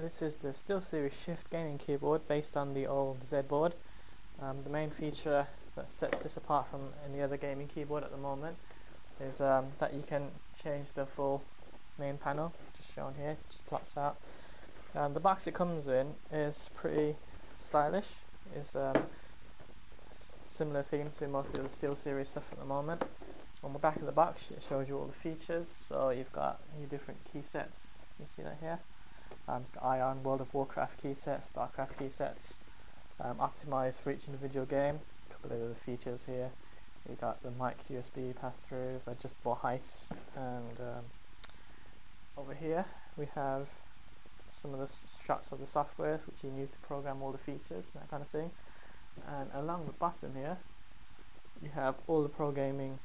this is the SteelSeries Shift gaming keyboard based on the old Z board. The main feature that sets this apart from any other gaming keyboard at the moment is that you can change the full main panel, just shown here, just slots out. The box it comes in is pretty stylish. It's similar theme to most of the SteelSeries stuff at the moment. On the back of the box it shows you all the features, so you've got your different key sets, you see that here. It's got Ion, World of Warcraft key sets, StarCraft key sets, optimized for each individual game. A couple of other features here. You've got the mic USB pass-throughs, adjustable heights, and over here we have some of the shots of the software which you can use to program all the features, that kind of thing. And along the bottom here you have all the pro gaming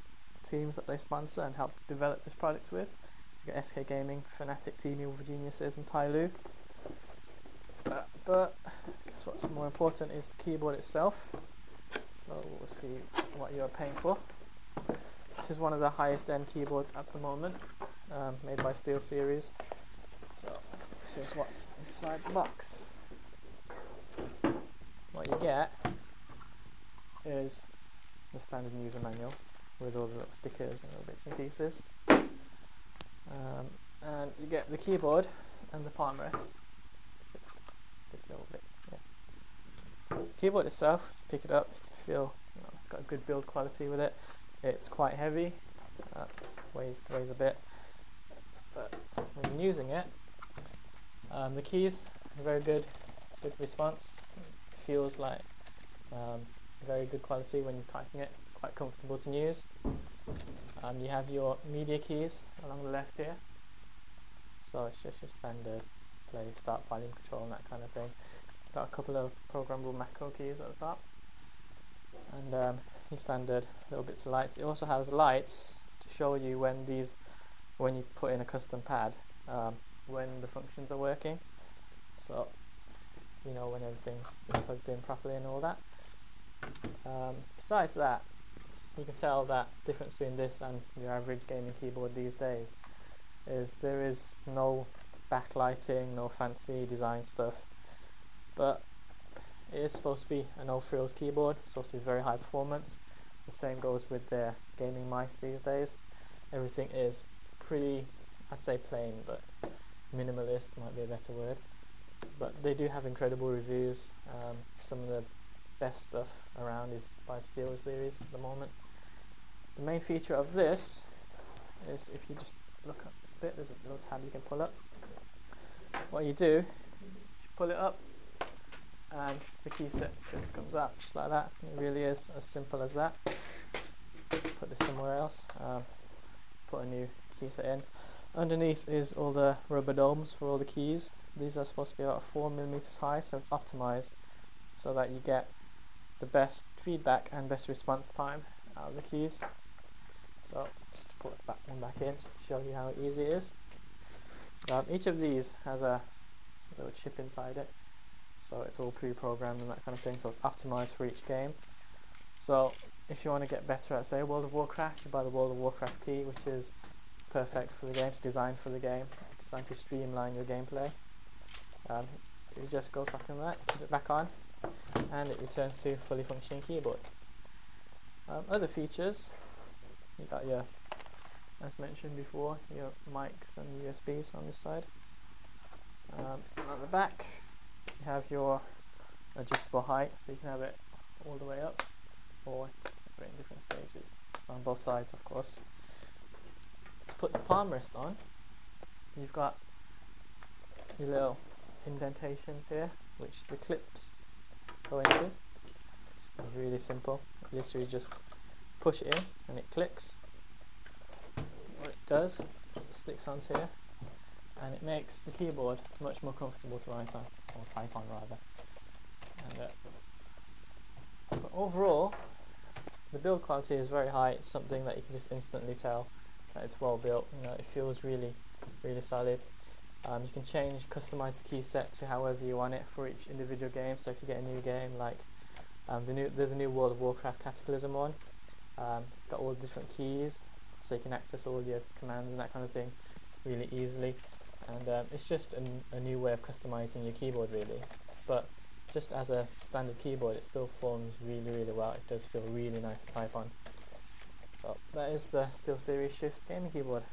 teams that they sponsor and help to develop this product with. So you got SK Gaming, Fnatic, Team Evil Geniuses and Tyloo. But I guess what's more important is the keyboard itself. So we'll see what you're paying for. This is one of the highest end keyboards at the moment, made by SteelSeries. So this is what's inside the box. What you get is the standard user manual with all the little stickers and little bits and pieces. And you get the keyboard and the palm rest. Just this little bit. Yeah. The keyboard itself, pick it up, you can feel it's got a good build quality with it. It's quite heavy, weighs a bit, but when you're using it, the keys are very good response. It feels like very good quality when you're typing it. It's quite comfortable to use. You have your media keys along the left here, so it's just your standard play, start, volume control and that kind of thing. Got a couple of programmable macro keys at the top, and your standard little bits of lights. It also has lights to show you when you put in a custom pad, when the functions are working, so you know when everything's plugged in properly and all that. Besides that, you can tell that the difference between this and your average gaming keyboard these days is there is no backlighting, no fancy design stuff, but it is supposed to be a no frills keyboard. It's supposed to be very high performance. The same goes with their gaming mice these days. Everything is pretty, I'd say plain, but minimalist might be a better word. But they do have incredible reviews. Some of the best stuff around is by SteelSeries at the moment. The main feature of this is, if you just look up a bit, there's a little tab you can pull up. What you do, you pull it up and the key set just comes out just like that. It really is as simple as that. Put this somewhere else, put a new key set in. Underneath is all the rubber domes for all the keys. These are supposed to be about 4mm high, so it's optimized so that you get the best feedback and best response time out of the keys. So just to put one back in, just to show you how easy it is. Each of these has a little chip inside it, so it's all pre-programmed and that kind of thing, so it's optimized for each game. So if you want to get better at, say, World of Warcraft, you buy the World of Warcraft key, which is perfect for the game. It's designed for the game, it's designed to streamline your gameplay. It just goes back on that, put it back on, and it returns to a fully functioning keyboard. Other features, you got your, as mentioned before, your mics and USBs on this side. On the back you have your adjustable height, so you can have it all the way up or in different stages on both sides, of course. To put the palm rest on, you've got your little indentations here which the clips go into. It's really simple. You literally just push it in and it clicks. What it does, it sticks onto here and it makes the keyboard much more comfortable to write on, or type on rather. And, but overall, the build quality is very high. It's something that you can just instantly tell that it's well built. You know, it feels really solid. You can customize the key set to however you want it for each individual game. So if you get a new game, like there's a new World of Warcraft Cataclysm one. It's got all the different keys, so you can access all your commands and that kind of thing really easily. and it's just a new way of customizing your keyboard really, but just as a standard keyboard it still forms really well. It does feel really nice to type on. So that is the SteelSeries Shift gaming keyboard.